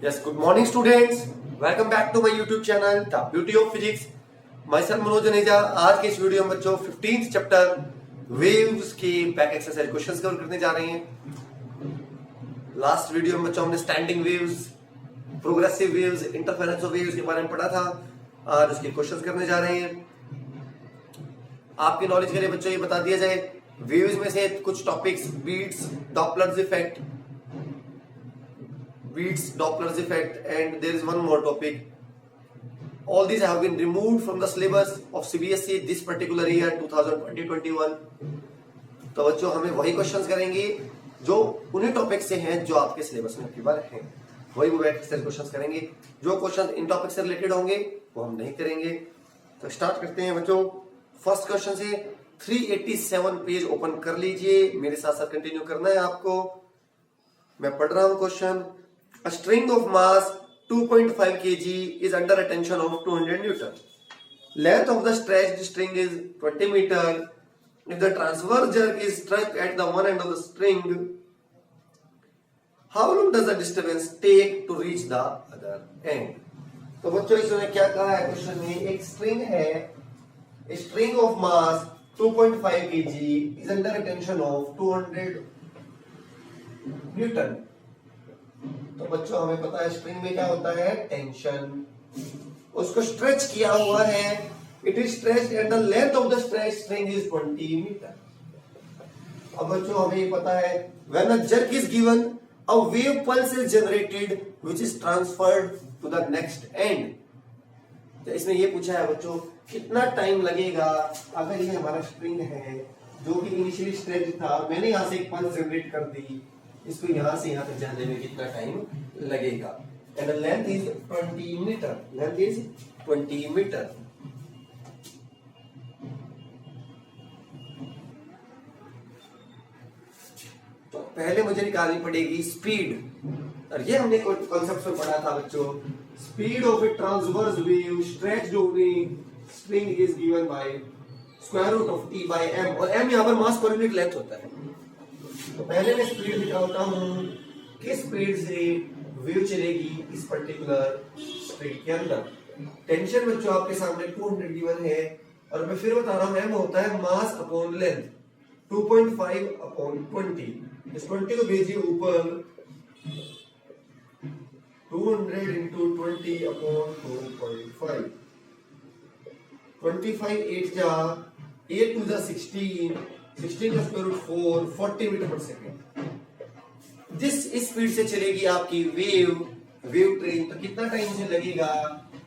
Yes, good morning students. Welcome back to my YouTube channel, The Beauty of Physics. Myself Manoj Taneja. आज के इस video में बच्चों 15th chapter waves के back exercise questions cover करने जा रहे हैं। लास्ट वीडियो में बच्चों हमने standing waves, progressive waves, interference of waves के बारे में पढ़ा था। आज उसके क्वेश्चंस करने जा रहे हैं। आपकी नॉलेज के लिए बच्चों ये बता दिया जाए, वेव्स में से कुछ topics beats, Doppler's effect, Beats, Doppler's effect, and there is one more topic. All these have been removed from the syllabus of CBSE this particular year 2020-21. तो बच्चों हमें वही क्वेश्चंस करेंगे जो उन्हीं टॉपिक से हैं जो आपके सिलेबस में अभी बार हैं। वही वो एक्सरसाइज क्वेश्चंस करेंगे। जो क्वेश्चन इन टॉपिक से रिलेटेड होंगे वो हम नहीं करेंगे। तो स्टार्ट करते हैं बच्चों। फर्स्ट क्वेश्चन से 387 पेज ओपन कर लीजिए, मेरे साथ साथ कंटिन्यू करना है आपको। मैं पढ़ रहा हूं question. A string of mass 2.5 kg is under a tension of 200 Newton. Length of the stretched string is 20 meter. If the transverse jerk is struck at the one end of the string, how long does the disturbance take to reach the other end? तो बच्चों इसमें क्या कहा है question में, एक string है, a string of mass 2.5 kg is under a tension of 200 Newton. तो बच्चों हमें पता है स्ट्रिंग में क्या होता है, टेंशन। उसको स्ट्रेच किया हुआ है, it is stretched and the length of the stretch string is 20 metre. अब बच्चों हमें ये पता है, when a jerk is given a wave pulse is generated which is transferred to the next end. तो इसमें ये पूछा है बच्चों कितना टाइम लगेगा अगर ये हमारा स्ट्रिंग है जो कि इनिशियली स्ट्रेच था, मैंने यहां से एक पल्स जनरेट कर दी, इसको यहां से यहां तक जाने में कितना टाइम लगेगा। And length is 20 metre, length is 20 metre. तो पहले मुझे निकालनी पड़ेगी स्पीड, और ये हमने कॉन्सेप्ट में पढ़ा था बच्चों। Speed of a transverse wave stretched over a string is given by square root of T by M, और एम यहां पर मास पर यूनिट लेंथ होता है। तो पहले मैं स्पीड निकालता हूं, किस स्पीड से वेव चलेगी इस पर्टिकुलर स्ट्रिंग के अंदर। टेंशन बच्चों आपके सामने 200 गिवन है, और मैं फिर बता रहा हूं एम होता है मास अपॉन लेंथ, 2.5 अपॉन 20। इस 20 को भेजिए ऊपर, 200 इंटू 20 अपॉन 2.5, 25 8 जा 8 टू जा 16 का स्क्वायर रूट 4, 40 मीटर पर सेकेंड। जिस स्पीड से चलेगी आपकी वेव ट्रेन, तो कितना टाइम से लगेगा,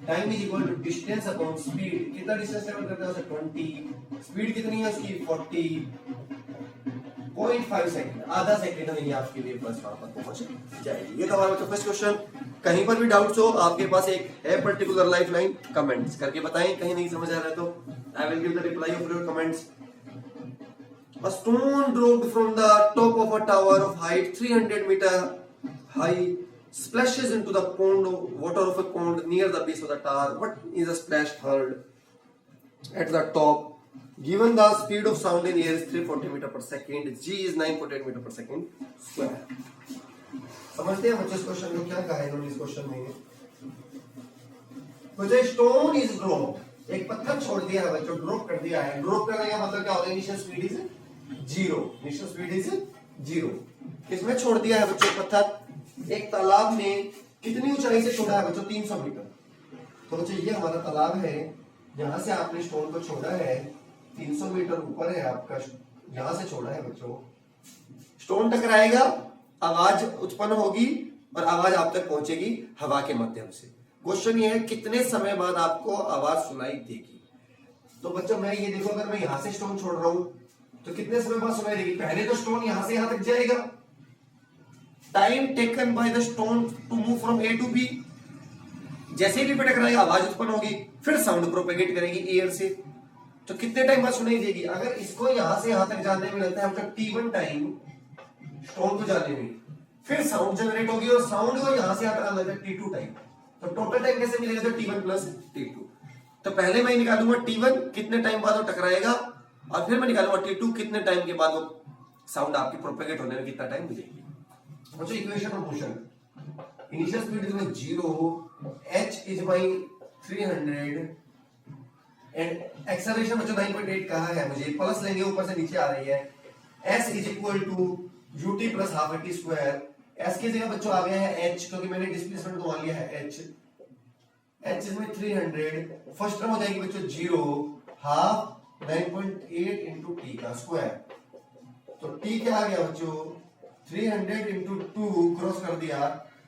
time is equal to distance upon speed. कितना डिस्टेंस ट्रेवल करता है, 20, स्पीड कितनी है उसकी 40.5 सेकंड, आधा सेकंड में ये आपकी वेव बस वहां पर पहुंच जाएगी। ये तो हमारा फर्स्ट क्वेश्चन। कहीं पर भी डाउट्स हो आपके पास एक है पर्टिकुलर लाइफलाइन, कमेंट्स करके बताएं। कहीं नहीं समझ आ रहा है तो I will give the reply off your comments. A stone dropped from the top of a tower of height 300 meter high splashes into the pond of water of a pond near the base of the tower. What is the splash heard at the top? Given the speed of sound in air is 340 meter per second, g is 9.8 meter per second square. समझते हैं बच्चों इस question को, क्या कहा है इन्होंने इस क्वेश्चन में। बच्चों स्टोन इज ड्रॉप्ड, एक पत्थर छोड़ दिया है बच्चों, ड्रॉप कर दिया है। ड्रॉप करने का मतलब क्या होता है, initial speed is 0, initial speed is 0। किसमें छोड़ दिया है बच्चों पत्थर, एक तालाब में। कितनी ऊंचाई से छोड़ा है बच्चों, 300 मीटर। तो बच्चों ये हमारा तालाब है, यहां से आपने स्टोन को छोड़ा है, 300 मीटर ऊपर है आपका, यहां से छोड़ा है बच्चों। स्टोन टकराएगा, आवाज उत्पन्न होगी, और आवाज आप तक पहुंचेगी हवा के माध्यम से। क्वेश्चन ये है कितने समय बाद आपको आवाज सुनाई देगी। तो बच्चों मैं ये देखो, अगर मैं यहां से स्टोन छोड़ रहा हूं तो कितने समय बाद सुनाई देगी। पहले तो स्टोन यहां से यहां तक जाएगा, time taken by the stone to move from A to B. जैसे ही भी टकराएगा आवाज उत्पन्न होगी, फिर साउंड प्रोपेगेट करेगी एयर से। तो कितने टाइम बाद सुनाई देगी। अगर इसको यहां से यहां तक जाने में लगता है हम तक T1 टाइम, स्टोन को जाने में, फिर साउंड जनरेट होगी, और साउंड को यहां से यहां तक लगता है T2 टाइम। तो टोटल टाइम कैसे मिलेगा, तो T1 प्लस T2। तो पहले मैं निकालूंगा T1 कितने टाइम बाद वो टकराएगा, और फिर मैं निकालूंगा T2 कितने टाइम के बाद वो साउंड आपकी प्रोपेगेट होने में कितना टाइम मिलेगी। बच्चों equation of motion, initial speed is my 0, h is my 300 and acceleration बच्चों 9.8 कहा है मुझे, प्लस लेंगे ऊपर से नीचे आ रही है, s is equal to ut plus half t square, s की जगह बच्चों आ गया है h क्योंकि मैंने डिस्प्लेसमेंट को मान लिया है h इज में 300, फर्स्ट टर्म हो जाएगी बच्चों 0 हाफ 9.8 इंटू टी का स्क्वायर, तो t क्या आ गया बच्चों 300 इंटू 2 क्रॉस कर दिया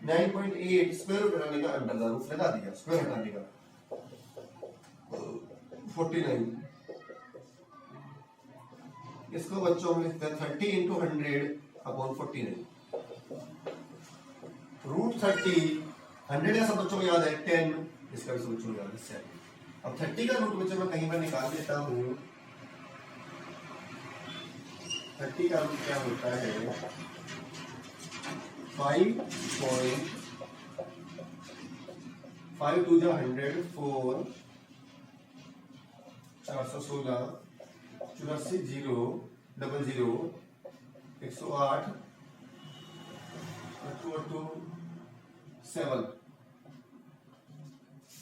9.8, स्क्वायर रूट हटाने का अंडर द रूट लगा दिया, स्क्वायर हटाने का 49, इसको बच्चों में लिखते हैं 30 इंटू 100 अपॉन 49, रूट 30, 100 का सब बच्चों को याद है 10, इसका भी सब बच्चों को याद है 7। अब 30 का रूट बच्चों मैं कहीं पर निकाल देता हूँ, 30 का रूट क्या होता है 5 टू जा 100, 4 416 84 0 00 108 2 7,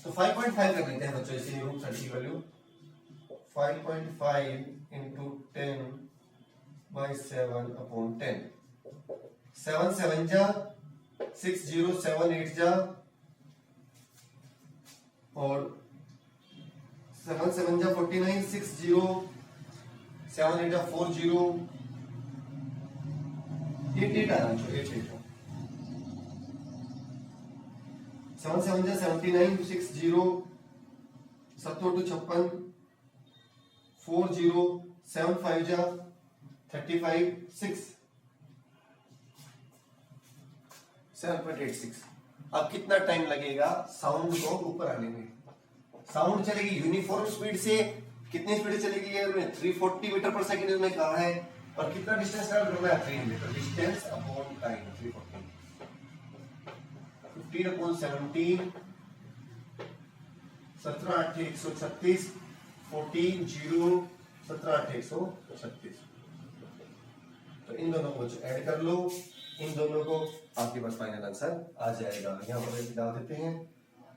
तो 5.5 कर लेते हैं बच्चों इसे, root 30 value 5.5 into 10 by 7 upon 10, 7 7 जा 6 0 7 8 जा और 7 7 जा 49, 6 0 7 8 जा 4 0 8 8 आ रहा है 8 8 7 7 जा 79, 6 0 7 2 56 4 0 7 5 जा 35 6 7.86। अब कितना टाइम लगेगा साउंड को ऊपर आने में, साउंड चलेगी यूनिफॉर्म स्पीड से, कितनी स्पीड चलेगी ये 340 मीटर पर सेकंड इसमें कहा है, और कितना डिस्टेंस ट्रैवल करना है 3 metre, distance upon time 340, 15 upon 17 17 8 136 14 0 17 8 136, तो इन दोनों को ऐड कर लो, इन दोनों को आपके पास फाइनल आंसर आ जाएगा। यहाँ पर डाल देते हैं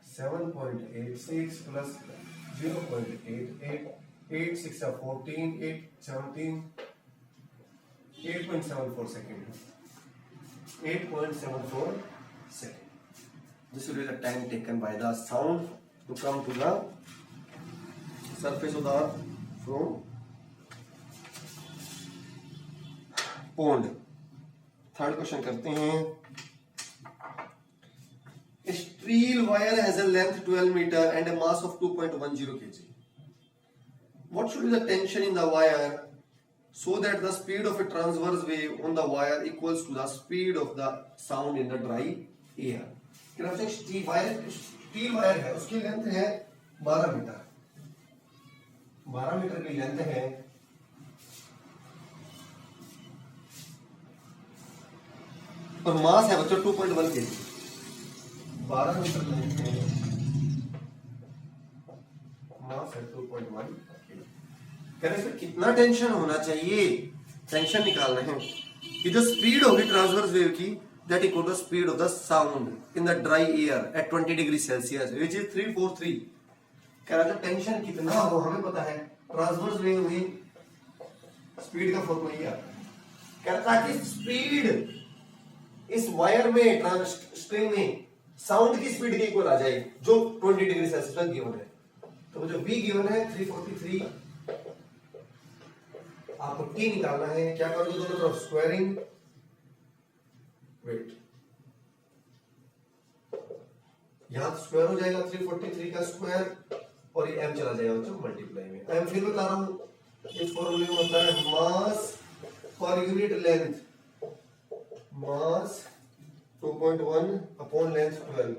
7.86 plus 0.88 8 6 14 8 17 8.74 second, 8.74 second. This will be the time taken by the sound to come to the surface of the from pond. Third question करते हैं, steel wire has a length 12 metre and a mass of 2.10 kg. What should be the tension in the wire so that the speed of a transverse wave on the wire equals to the speed of the sound in the dry air? Steel wire है, उसकी length है 12 metre, 12 metre की length है, और मास है बच्चों 2.1 kg, 12 metre length है, मास है 2.1 kg। कह रहे हैं कितना टेंशन होना चाहिए, टेंशन निकाल रहे हैं कि जो स्पीड होगी ट्रांसवर्स वेव की that equal to the speed of the sound in the dry air at 20 degree Celsius which is 343। कह रहा था टेंशन कितना हो, हमें पता है ट्रांसवर्स वेव में स्पीड का फॉर्मूला ये आता है, कह रहा था कि स्पीड इस वायर में स्ट्रिंग में साउंड की स्पीड के इक्वल आ जाए जो 20 डिग्री सेल्सियस तक गिवन है, तो जो v गिवन है 343, आपको t निकालना है, क्या करोगे दोनों तरफ स्क्वायरिंग, वेट यहां स्क्वायर हो जाएगा 343 का स्क्वायर और ये m चला जाएगा बच्चों मल्टीप्लाई में, m फिर बता रहा हूं इस फॉर्मूले में होता है मास पर यूनिट लेंथ, मास 2.1 अपॉन लेंथ 12,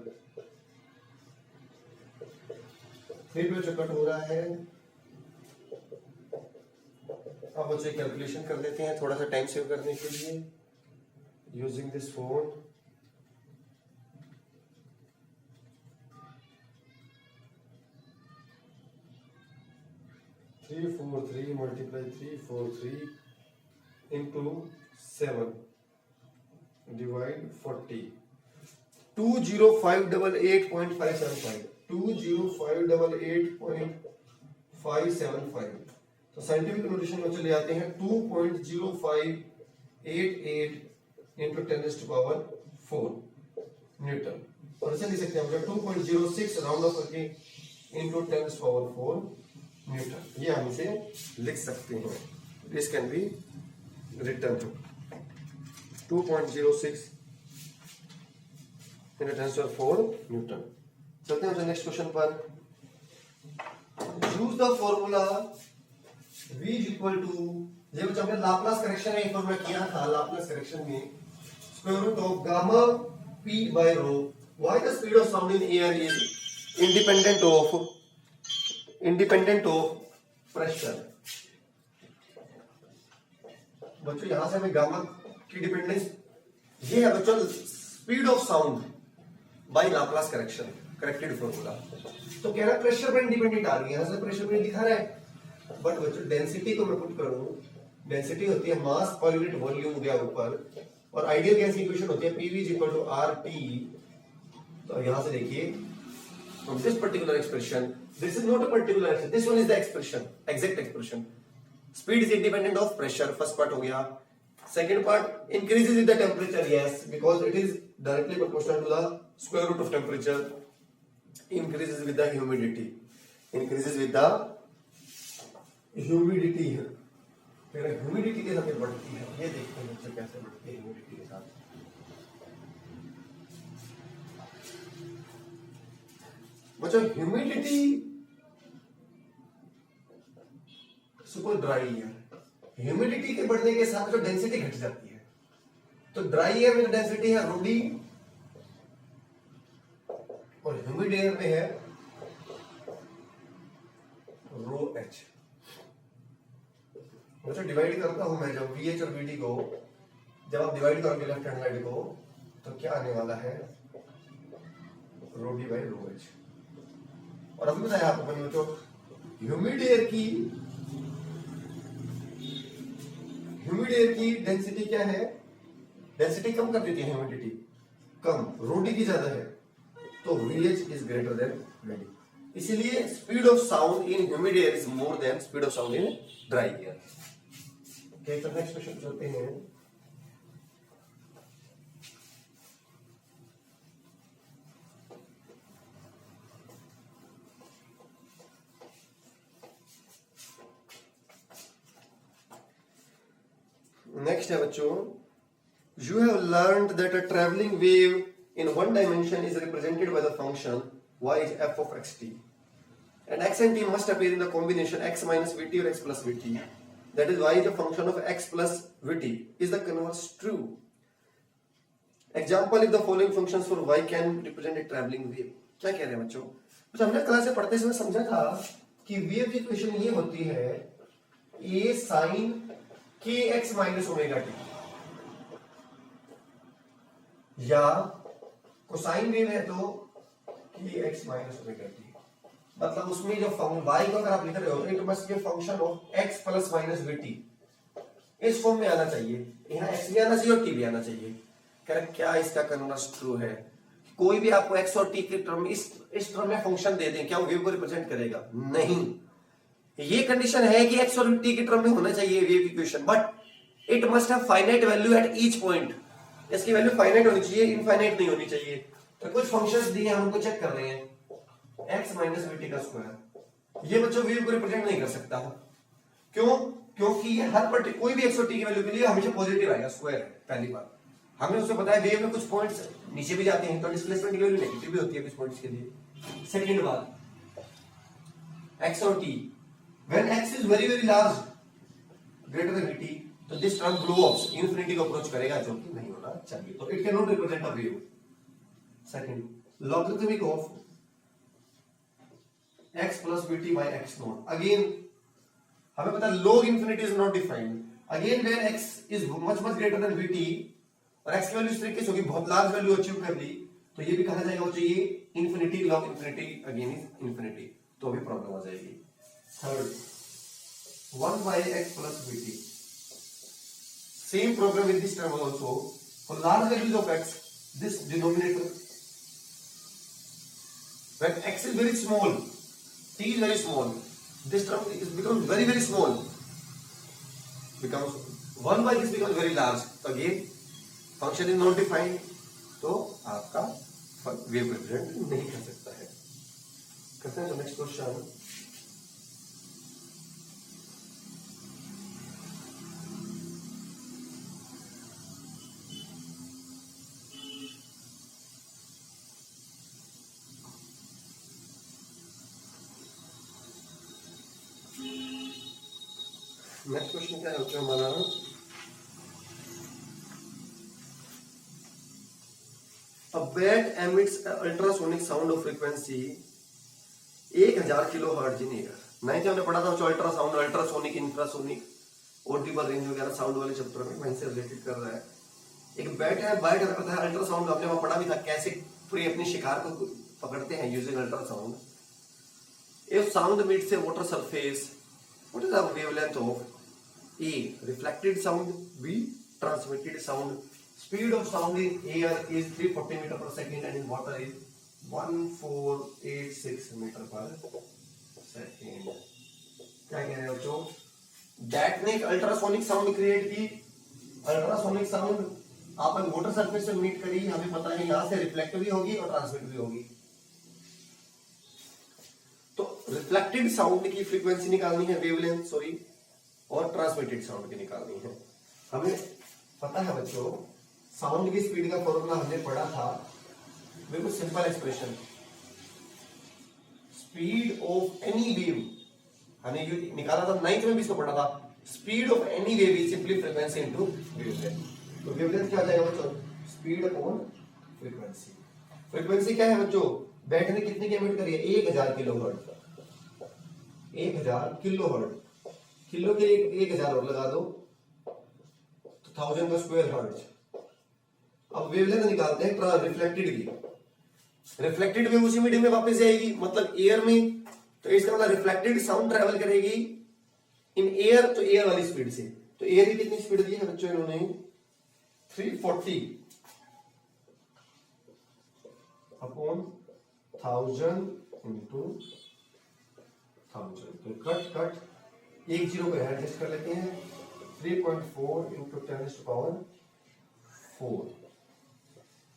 फिर भी कट हो रहा है। अब बच्चे कैलकुलेशन कर लेते हैं थोड़ा सा टाइम सेव करने के लिए using this phone. Three four three multiply 343 into 7 divide 40, 20588.575 20588.575। तो साइंटिफिक नोटेशन में चले जाते हैं 2.0588 इंटू 10⁴ न्यूटन, और इसे लिख सकते हैं हम 2.06 राउंड ऑफ करके इंटू 10⁴ न्यूटन। ये हम इसे लिख सकते हैं। This can be written 2.06 into 10⁴ newton. चलते हैं नेक्स्ट क्वेश्चन पर। Use the formula v equal to, ये बच्चा हमने लाप्लास करेक्शन में फॉर्मूला किया था, लाप्लास करेक्शन में square root of gamma p by rho. Why the speed of sound in air is independent of pressure. बच्चों यहां से हमें गामा की डिपेंडेंस, ये है बच्चों speed of sound bye Laplace correction, corrected formula. तो कह रहा है प्रेशर पर इंडिपेंडेंट आ रही है, यहां से प्रेशर पर दिखा रहा है, बट बच्चों डेंसिटी को मैं पुट करूं, डेंसिटी होती है मास पर यूनिट वॉल्यूम हो गया ऊपर, और आइडियल गैस की इक्वेशन होती है PV इक्वल टू RT। तो यहां से देखिए from this particular expression, this is not a particular expression, this one is the expression, exact expression. Speed is independent of pressure, first part हो गया। Second part, increases with the temperature, yes, because it is directly proportional to the square root of temperature. Increases with the humidity, increases with the humidity है, फिर humidity के साथ बढ़ती है। ये देखते हैं बच्चों कैसे बढ़ती है ह्यूमिडिटी के साथ। बच्चों humidity super dry air, humidity के बढ़ने के साथ जो डेंसिटी घट जाती है। तो ड्राई एयर में जो डेंसिटी है ρD, और ह्यूमिड एयर में है ρH। मुझे डिवाइड करता हूं मैं जब VH और VD को, जब आप डिवाइड करोगे लेफ्ट हैंड साइड को, तो क्या आने वाला है ρD बाई ρH। और अभी बताया आपको मैंने बच्चों, ह्यूमिड एयर की डेंसिटी क्या है, डेंसिटी कम कर देती है, ह्यूमिडिटी कम, ρD की ज्यादा है, तो VH is greater than VD। इसीलिए speed of sound in humid air is more than speed of sound in dry air. Okay, तो नेक्स्ट क्वेश्चन चलते हैं। नेक्स्ट है बच्चों, you have learned that a traveling wave in one dimension is represented by the function y is f of xt, and x and t must appear in the combination x minus vt or x plus vt, that is y is a function of x plus vt. Is the converse true? Example, if the following functions for y can represent a traveling wave. क्या कह रहे हैं बच्चों? तो हमने class से पढ़ते समय समझा था कि वेव की इक्वेशन ये होती है a sin kx minus omega t, या कोसाइन वेव है तो kx minus omega t। मतलब उसमें जो y को अगर आप लिख रहे हो तो it must be function of x plus minus vt, इस फॉर्म में आना चाहिए, यहाँ x भी आना चाहिए और t भी आना चाहिए। करेक्ट? क्या इसका कन्वर्स ट्रू है? कोई भी आपको x और t के टर्म इस टर्म में फंक्शन दे दें, क्या वो वेव को रिप्रेजेंट करेगा? नहीं। ये कंडीशन है कि x और t के टर्म में होना चाहिए wave equation, but it must have finite value at each point. इसकी वैल्यू फाइनाइट होनी चाहिए, इनफाइनाइट नहीं होनी चाहिए। तो कुछ फंक्शंस दिए हम उनको चेक कर रहे हैं, x माइनस vt का स्क्वायर, ये बच्चों वेव को रिप्रेजेंट नहीं कर सकता। क्यों? क्योंकि ये हर कोई भी x और t की वैल्यू के लिए हमेशा पॉजिटिव आएगा, स्क्वायर है। पहली बात हमें उससे पता है वेव में कुछ पॉइंट्स नीचे भी जाते हैं तो डिस्प्लेसमेंट की वैल्यू नेगेटिव भी होती है कुछ पॉइंट्स के लिए। सेकंड बात, x और t, when x is very very large greater than vt, तो this term blow of infinity को अप्रोच करेगा, जो कि नहीं होना चाहिए। तो it can not represent a wave. Second, logarithmic of x plus vt by x not, again हमें पता है log infinity is not defined, again when x is much much greater than vt और x की value इस तरीके से होगी, बहुत लार्ज वैल्यू अचीव कर ली, तो ये भी कहा जाएगा वो चाहिए infinity, log infinity again is infinity, तो अभी प्रॉब्लम आ जाएगी। Third, 1 by x plus vt, same problem with this term also, for large values of x this denominator When x is very small, t is very small, this term is becomes very very small, becomes 1 by this becomes very large. तो again function is not defined, तो आपका wave represent नहीं कर सकता है. करते हैं next question. Next question क्या है हमारा? A bat emits an ultrasonic sound of frequency 1000 kilohertz in air. Ninth हमने पढ़ा था ultrasound, ultrasonic, infrasonic, Audible range वगैरह साउंड वाले चैप्टर में वहीं से रिलेटेड कर रहा है. एक बैट है, बैट करता है अल्ट्रासाउंड. आपने वहां पढ़ा भी था कैसे पूरी अपने शिकार को पकड़ते हैं using ultrasound. If sound meets a water surface, what is the wavelength of A? Reflected sound. B. Transmitted sound. Speed of sound in air is 340 meter per second and in water is 1486 meter per second. क्या कह रहे हो बच्चों? Bat ने एक ultrasonic sound create की. Ultrasonic sound आपन water surface से मीट करी. हमें पता है यहां से रिफ्लेक्ट भी होगी और ट्रांसमिट भी होगी. तो रिफ्लेक्टेड साउंड की फ्रीक्वेंसी निकालनी है, वेवलेंथ सॉरी, और ट्रांसमिटेड साउंड की निकालनी है. हमें पता है बच्चों साउंड की स्पीड का फॉर्मूला हमने पढ़ा था. बिल्कुल simple expression. Speed of any wave हमने ये निकाला था, नाइन्थ में भी इसको पढ़ा था. Speed of any wave is simply frequency into wavelength. तो वेवलेंथ क्या आ जाएगा बच्चों? Speed upon frequency. फ्रीक्वेंसी क्या है बच्चों? बैट ने कितने की एमिट करी है? 1000 किलोहर्ट्ज. 1000 किलोहर्ट्ज. किलो के लिए 1000 और लगा दो तो 1000 का स्क्वायर हर्ट्ज. अब वेवलेंथ निकालते हैं रिफ्लेक्टेड की. रिफ्लेक्टेड वेव उसी मीडियम में वापस जाएगी, मतलब एयर में. तो इसका मतलब रिफ्लेक्टेड साउंड ट्रेवल करेगी इन एयर, तो एयर वाली स्पीड से. तो एयर की कितनी स्पीड दी है बच्चों इन्होंने? 340 अपॉन 1000 इंटू 1000. तो कट एक जीरो को एडजस्ट कर लेते हैं. 3.4 इंटू 10⁴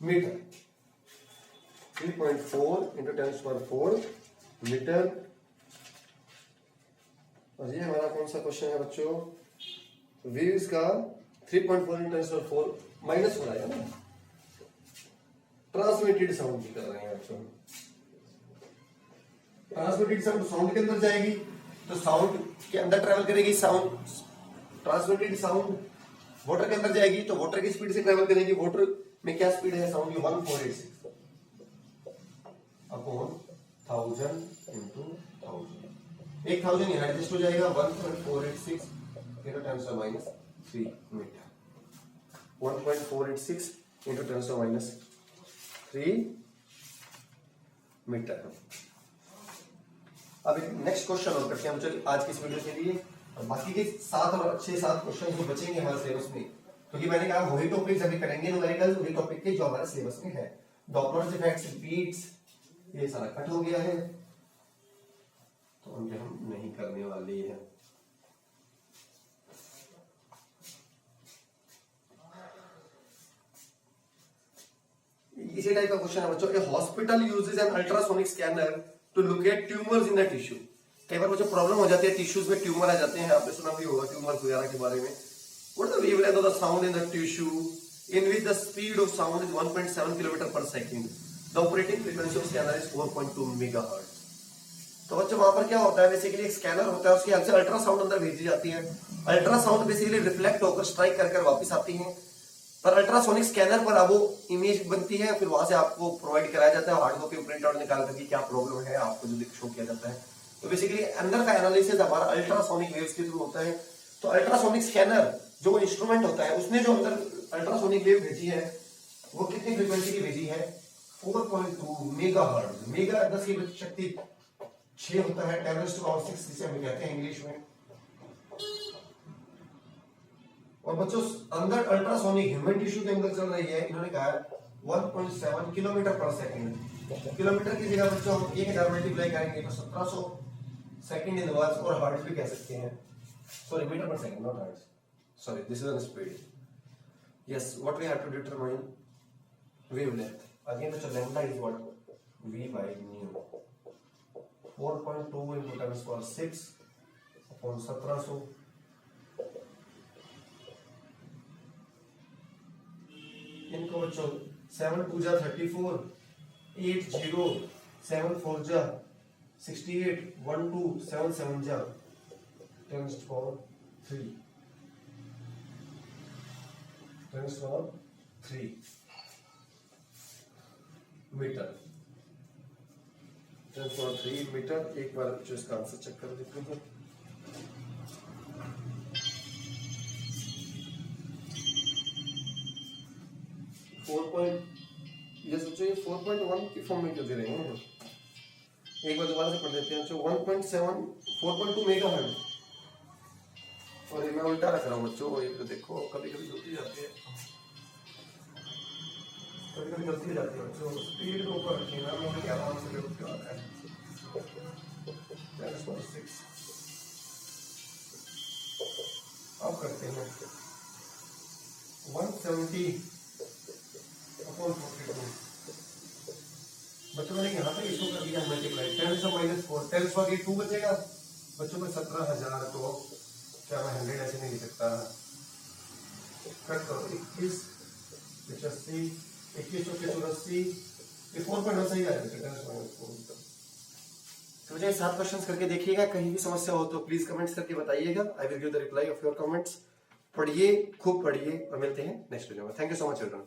मीटर. 3.4 into 10⁴ metre. और ये हमारा कौन सा क्वेश्चन है बच्चों? वेव्स का 3.4 इंटू 10⁴ माइनस हो रहा है ना. ट्रांसमिटेड साउंड की कर रहे हैं बच्चों. ट्रांसमिटेड साउंड के अंदर जाएगी तो साउंड के अंदर ट्रेवल करेगी. साउंड ट्रांसमिटेड साउंड वाटर के अंदर जाएगी तो वाटर की स्पीड से ट्रेवल करेगी. वाटर में क्या स्पीड है साउंड की? 1486 अपॉन 1000 इंटू 1000. 1000 यहाँ एडजस्ट हो जाएगा. 1486 इंटू 10⁻³ मीटर. 1486 into 10⁻³ metre. अब नेक्स्ट क्वेश्चन और करते हैं हम चलिए आज की इस वीडियो के लिए. और बाकी के 7 और 6-7 क्वेश्चन जो बचेंगे हमारे सिलेबस में, क्योंकि मैंने कहा वही टॉपिक्स अभी करेंगे न्यूमेरिकल, वही टॉपिक के जो हमारे सिलेबस में है. डॉपलर इफेक्ट्स, बीट्स, ये सारा कट हो गया है तो उनके हम नहीं करने वाले हैं. इसी टाइप का क्वेश्चन है बच्चों. A hospital uses an ultrasonic scanner to locate tumours in the tissue. कई बार बच्चों प्रॉब्लम हो जाती है, टिश्यूज में ट्यूमर आ जाते हैं. आपने सुना भी होगा ट्यूमर वगैरह के बारे में. What is the wavelength of the sound in the tissue in which the speed of sound is 1.7 kilometre per second. The operating frequency of scanner is 4.2 megahertz. तो बच्चों वहां पर क्या होता है? बेसिकली एक स्कैनर होता है, उसके हेल्प से अल्ट्रासाउंड अंदर भेजी जाती है. अल्ट्रासाउंड बेसिकली रिफ्लेक्ट होकर स्ट्राइक कर वापस आती है. पर अल्ट्रासोनिक स्कैनर पर अब वो इमेज बनती है, फिर वहां से आपको प्रोवाइड कराया जाता है हार्ड कॉपी प्रिंट आउट निकाल करके क्या प्रॉब्लम है आपको जो शो किया जाता है. तो बेसिकली अंदर का एनालिसिस हमारा अल्ट्रासोनिक वेव्स के थ्रू होता है. तो अल्ट्रासोनिक स्कैनर जो इंस्ट्रूमेंट होता है उसने जो अंदर अल्ट्रासोनिक वेव भेजी है वो कितनी फ्रीक्वेंसी की भेजी है? 4.2 मेगाहर्ट्ज. मेगा 10 की शक्ति 6 होता है, 10⁻⁶ जिसे हम कहते हैं इंग्लिश में. और बच्चों अंदर अल्ट्रासोनिक ह्यूमन टिश्यू के अंदर चल रही है, इन्होंने कहा 1.7 किलोमीटर पर सेकंड. किलोमीटर की जगह बच्चों हम 1000 मल्टीप्लाई करेंगे तो 1700 सेकंड इन आवर्स, और हर्ट्ज भी कह सकते हैं, sorry metre per second not hertz, sorry this is on speed. Yes, what we have to determine wavelength, again the lambda is what v by nu, 4.2 into 10 power 6 upon 1700, इनको बच्चों 7 2 जा 34, 8 0 7 4 जा 68, 1 2 7 7 जा 10 power 3, 10 power 3 मीटर, 10.3 मीटर। एक बार जो इसका answer check कर देते हैं। ये सोचो ये 4.1 की फॉर्म में क्यों दे रहे हैं? एक बार दोबारा से पढ़ देते हैं। 1.7 4.2 मेगाहर्ट्ज, और ये मैं उल्टा रख रहा हूँ बच्चों, ये तो देखो कभी कभी गलती जाती है, कभी गलती जाती है बच्चों, स्पीड को ऊपर रखिए ना, मैं क्या आराम से लिख रहा है 10.6। अब करते हैं 170 अपॉन 42, बच्चों मैंने यहाँ पे इसको कर दिया मल्टीप्लाई, 10 -4 10 पर 2 बचेगा बच्चों में 17,000, तो क्या मैं 100 ऐसे नहीं लिख सकता, कट करो 21 85 21 84, ये 4.1 सही आ जाएगा। तो मुझे 7 क्वेश्चंस करके देखिएगा, कहीं भी समस्या हो तो प्लीज कमेंट्स करके बताइएगा, I will give the reply off your comments. पढ़िए, खूब पढ़िए, और मिलते हैं नेक्स्ट वीडियो में। Thank you so much children.